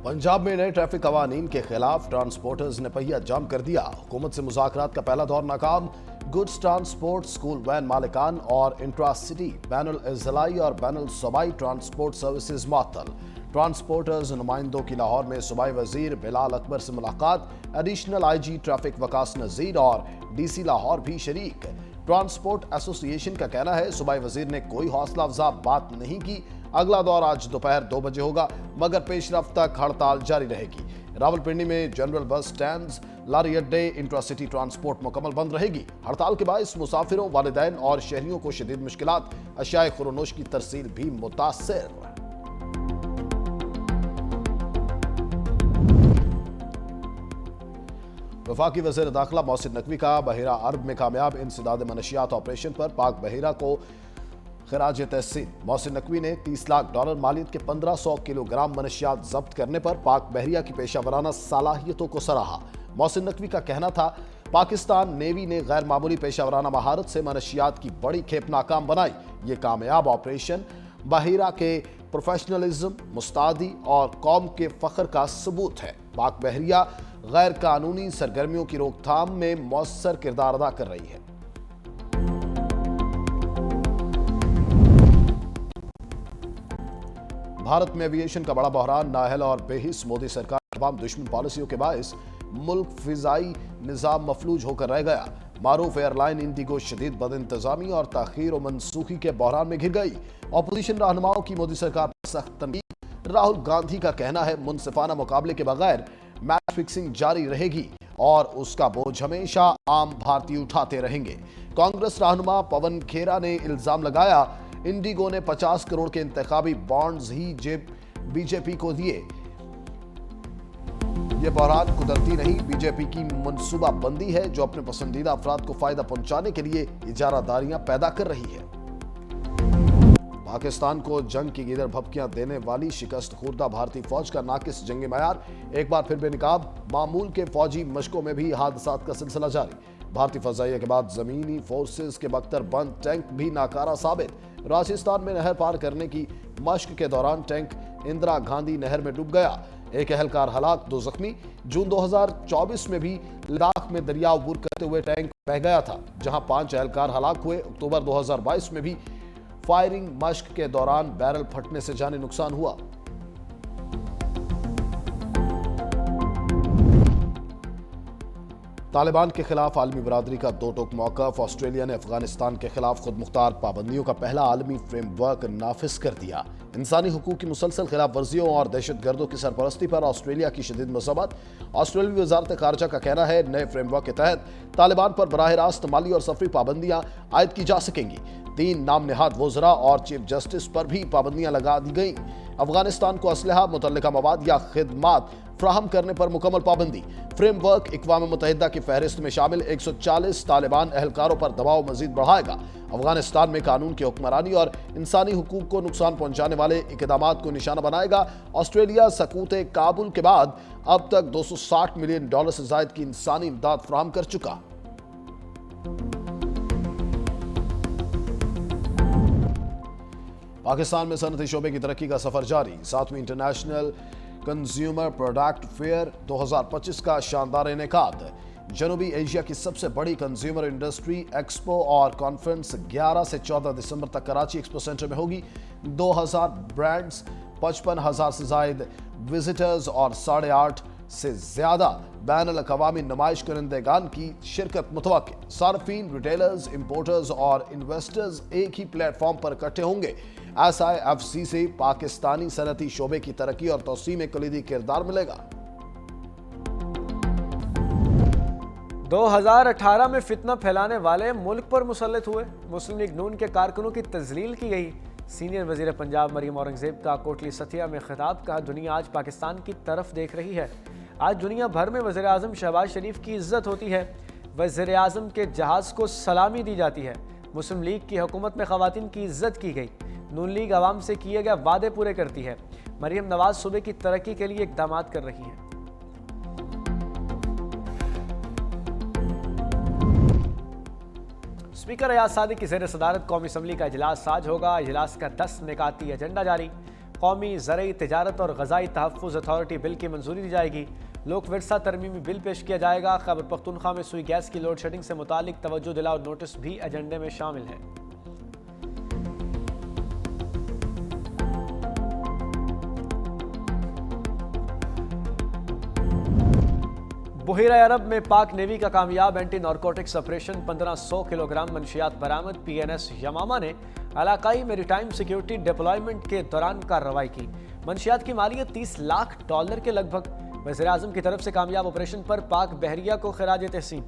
पंजाब में नए ट्रैफिक कवानीन के खिलाफ ट्रांसपोर्टर्स ने पहिया जाम कर दिया। हुकूमत से मुज़ाकरात का पहला दौर नाकाम। गुड्स ट्रांसपोर्ट, स्कूल वैन मालिकान और इंट्रा सिटी बैनुल अज़लाई और बैनुल सूबाई ट्रांसपोर्ट सर्विसेज मुअत्तल। ट्रांसपोर्टर्स नुमाइंदों की लाहौर में सूबाई वजीर बिलाल अकबर से मुलाकात। एडिशनल IG ट्रैफिक वकास नज़ीर और DC लाहौर भी शरीक। ट्रांसपोर्ट एसोसिएशन का कहना है सूबाई वजीर ने कोई हौसला अफजा बात नहीं की। अगला दौर आज दोपहर 2 बजे होगा, मगर पेशरफ्त तक हड़ताल जारी रहेगी। रावलपिंडी में जनरल बस स्टैंड, लारी अड्डे, इंट्रासिटी ट्रांसपोर्ट मुकम्मल बंद रहेगी। हड़ताल के बायस मुसाफिरों, वालिदैन और शहरियों को शदीद मुश्किलात। अशियाए खुरोनोश की तरसील भी मुतासिर। वफाकी वज़ीर दाखिला मोहसिन नकवी का बहिरा अरब में कामयाब इंसदाद मनशियात ऑपरेशन पर पाक बहिरा को खराज तहसीन। मोहसिन नकवी ने $30 लाख मालियत के 1500 किलोग्राम मनशियात जब्त करने पर पाक बहरिया की पेशावराना सलाहियतों को सराहा। मोहसिन नकवी का कहना था, पाकिस्तान नेवी ने गैर मामूली पेशावराना महारत से मनशियात की बड़ी खेप नाकाम बनाई। ये कामयाब ऑपरेशन बहिरा के प्रोफेशनलिज्म, मुस्तादी और कौम के फख्र का सबूत है। पाक बहरिया गैर कानूनी सरगर्मियों की रोकथाम में मौसर किरदार अदा कर रही है। भारत में एविएशन का बड़ा बहरान। नाअहल और बेहिस मोदी सरकार तमाम दुश्मन पॉलिसियों के बायस मुल्क फिजाई निजाम मफलूज होकर रह गया। मारूफ एयरलाइन इंडिगो शदीद बदइंतजामी और ताखीर और मनसूखी के बहरान में घिर गई। अपोजिशन रहनुमाओं की मोदी सरकार पर सख्त तनकीद। राहुल गांधी का कहना है, मुनसिफाना मुकाबले के बगैर मैच फिक्सिंग जारी रहेगी और उसका बोझ हमेशा आम भारतीय उठाते रहेंगे। कांग्रेस रहनुमा पवन खेरा ने इल्जाम लगाया, इंडिगो ने 50 करोड़ के इंतखाबी बॉन्ड्स ही बीजेपी को दिए। यह बहरान कुदरती नहीं, बीजेपी की मनसूबा बंदी है जो अपने पसंदीदा अफराद को फायदा पहुंचाने के लिए इजारादारियां पैदा कर रही है। पाकिस्तान को जंग की गिदर भपकियां देने वाली शिकस्त खुर्दा भारतीय फौज का नाकिस जंगी मयार एक बार फिर बेनकाब। मामूल के फौजी मशकों में भी हादसात का सिलसिला जारी। भारतीय फजाइया के बाद जमीनी फोर्सेस के बख्तर बंद टैंक भी नाकारा साबित। राजस्थान में नहर पार करने की मश्क के दौरान टैंक इंदिरा गांधी नहर में डूब गया। एक एहलकार हलाक, 2 जख्मी। जून 2024 में भी लद्दाख में दरिया अबूर करते हुए टैंक बह गया था, जहां 5 एहलकार हलाक हुए। अक्टूबर 2022 में भी फायरिंग मश्क के दौरान बैरल फटने से जानी नुकसान हुआ। तालिबान के खिलाफ आलमी बरादरी का 2 टोक मौक़िफ़। ऑस्ट्रेलिया ने अफगानिस्तान के खिलाफ खुद मुख्तार पाबंदियों का पहला आलमी फ्रेमवर्क नाफिज कर दिया। इंसानी हुकूक की मुसलसल खिलाफ वर्जियों और दहशतगर्दों की सरपरस्ती पर ऑस्ट्रेलिया की शदीद मज़म्मत। ऑस्ट्रेलियाई वज़ारत ख़ारिजा का कहना है, नए फ्रेमवर्क के तहत तालिबान पर बराह रास्त माली और सफरी पाबंदियां आयद की जा सकेंगी। 3 नाम नेहाद वज़रा और चीफ जस्टिस पर भी पाबंदियां लगा दी गई। अफगानिस्तान को असलहा, मुतल्लिका मवाद या खिदमात फ्राहम करने पर मुकम्मल पाबंदी। फ्रेमवर्क इक़वाम मुत्तहिदा की फहरिस्त में शामिल 140 तालिबान एहलकारों पर दबाव मजीद बढ़ाएगा। अफगानिस्तान में कानून की हुक्मरानी और इंसानी हुकूक को नुकसान पहुंचाने वाले इक़दामात को निशाना बनाएगा। ऑस्ट्रेलिया सकूत काबुल के बाद अब तक $260 मिलियन से ज़ायद की इंसानी इमदाद फ्राहम कर चुका। पाकिस्तान में सनती शोबे की तरक्की का सफर जारी। 7वीं इंटरनेशनल कंज्यूमर प्रोडक्ट फेयर 2025 का शानदार इनेकाद। जनूबी एशिया की सबसे बड़ी कंज्यूमर इंडस्ट्री एक्सपो और कॉन्फ्रेंस 11 से 14 दिसंबर तक कराची एक्सपो सेंटर में होगी। 2000 ब्रांड्स, 55,000 से जायद विजिटर्स और 8.5 से ज्यादा बैनुल अक़वामी नुमाइश करंदेगान की शिरकत मुतवक्किल। सार्फिन, रिटेलर्स, इंपोर्टर्स और इन्वेस्टर्स एक ही प्लेटफॉर्म पर इकट्ठे होंगे। SIFC से पाकिस्तानी सनती शोबे की तरक्की और तौसीम में कलीदी किरदार मिलेगा। 2018 में फितना फैलाने वाले मुल्क पर मुसल्लत हुए मुस्लिम लीग नून के कारकुनों की तजलील की गई। सीनियर वजीर पंजाब मरियम औरंगजेब का कोटली सथिया में खिताब का, दुनिया आज पाकिस्तान की तरफ देख रही है। आज दुनिया भर में वज़ीर आज़म शहबाज शरीफ की इज्जत होती है। वज़ीर आज़म के जहाज़ को सलामी दी जाती है। मुस्लिम लीग की हुकूमत में ख़वातीन की इज्जत की गई। नून लीग आवाम से किए गए वादे पूरे करती है। मरियम नवाज सूबे की तरक्की के लिए इक़दाम कर रही हैं। स्पीकर अयाज सादिक की ज़ेर सदारत कौमी असम्बली का इजलास आज होगा। इजलास का 10 निकाती एजेंडा जारी। कौमी ज़रई तिजारत और ग़ज़ाई तहफ़्फ़ुज़ अथॉरिटी बिल की मंजूरी दी जाएगी। लोक विरसा तरमीमी बिल पेश किया जाएगा। खैबर पख्तूनख्वा में सुई गैस की लोड शेडिंग से मुतालिक तवज्जो दिलाओ नोटिस भी एजेंडे में शामिल है। बुहिरा अरब में पाक नेवी का कामयाब एंटी नारकोटिक्स ऑपरेशन, 1500 किलोग्राम मंशियात बरामद। PNS यमामा ने इलाकाई मेरीटाइम सिक्योरिटी डिप्लॉयमेंट के दौरान कार्रवाई की। मंशियात की मालियत $30 लाख के लगभग। वज़ीर आज़म की तरफ से कामयाब ऑपरेशन पर पाक बहरिया को खिराज तहसीन।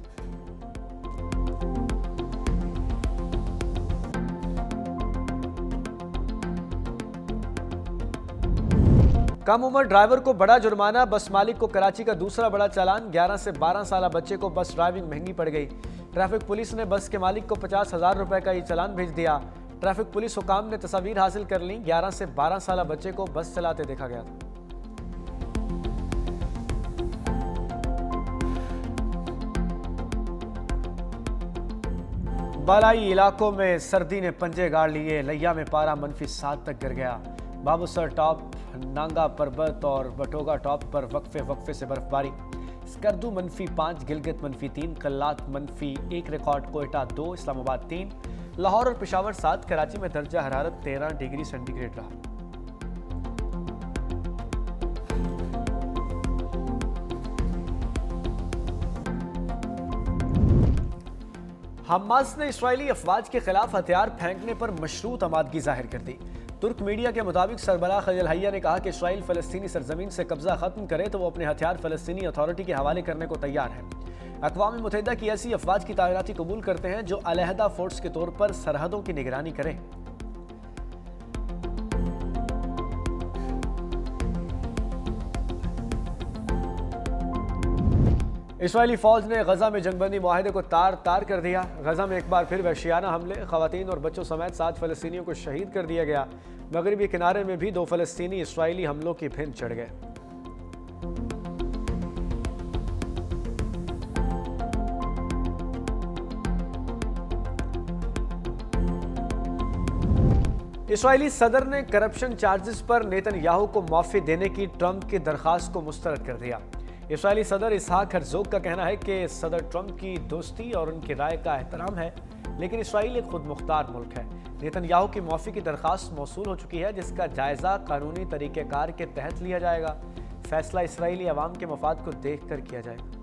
कम उम्र ड्राइवर को बड़ा जुर्माना, बस मालिक को कराची का दूसरा बड़ा चालान। 11 से 12 साल बच्चे को बस ड्राइविंग महंगी पड़ गई। ट्रैफिक पुलिस ने बस के मालिक को 50,000 रुपए का ये चालान भेज दिया। ट्रैफिक पुलिस हुकाम ने तस्वीर हासिल कर ली। 11 से 12 साल बच्चे को बस चलाते देखा गया था। बालाई इलाकों में सर्दी ने पंजे गाड़ लिए। लिया में पारा -7 तक गिर गया। बाबूसर टॉप, नांगा पर्वत और बटोगा टॉप पर वक्फे से बर्फबारी। स्कर्दू -5, गिलगित -3, कल्लात -1 रिकॉर्ड, कोयटा 2, इस्लामाबाद 3, लाहौर और पेशावर 7, कराची में दर्जा हरारत 13 डिग्री सेंटीग्रेड रहा। हमास ने इस्राएली अफवाज के खिलाफ हथियार फेंकने पर मशरूत आमादगी जाहिर कर दी। तुर्क मीडिया के मुताबिक सरबराह खलील हैया ने कहा कि इस्राएल फ़लस्तीनी सरजमीन से कब्जा खत्म करे तो वो अपने हथियार फ़लस्तीनी अथॉरिटी के हवाले करने को तैयार है। अक़वाम मुत्तहिदा की ऐसी अफवाज की तैनाती कबूल करते हैं जो अलहदा फोर्स के तौर पर सरहदों की निगरानी करें। इस्राएली फौज ने गजा में जंगबंदी मुआहदे को तार कर दिया। गजा में एक बार फिर वहशियाना हमले, खवातीन और बच्चों समेत 7 फ़लस्तीनियों को शहीद कर दिया गया। मगरबी किनारे में भी 2 फ़लस्तीनी इस्राएली हमलों की भिंड चढ़ गए। इस्राएली सदर ने करप्शन चार्जेस पर नेतन्याहू को माफी देने की ट्रंप की दरखास्त को मुस्तरद कर दिया। इस्राएली सदर इसहाक हर्जोग का कहना है कि सदर ट्रंप की दोस्ती और उनकी राय का एहतराम है, लेकिन इस्राएल एक खुद मुख्तार मुल्क है। नेतन्याहू की माफी की दरखास्त मौसूल हो चुकी है, जिसका जायजा कानूनी तरीक़ेकार के तहत लिया जाएगा। फैसला इस्राएली अवाम के मफाद को देख कर किया जाएगा।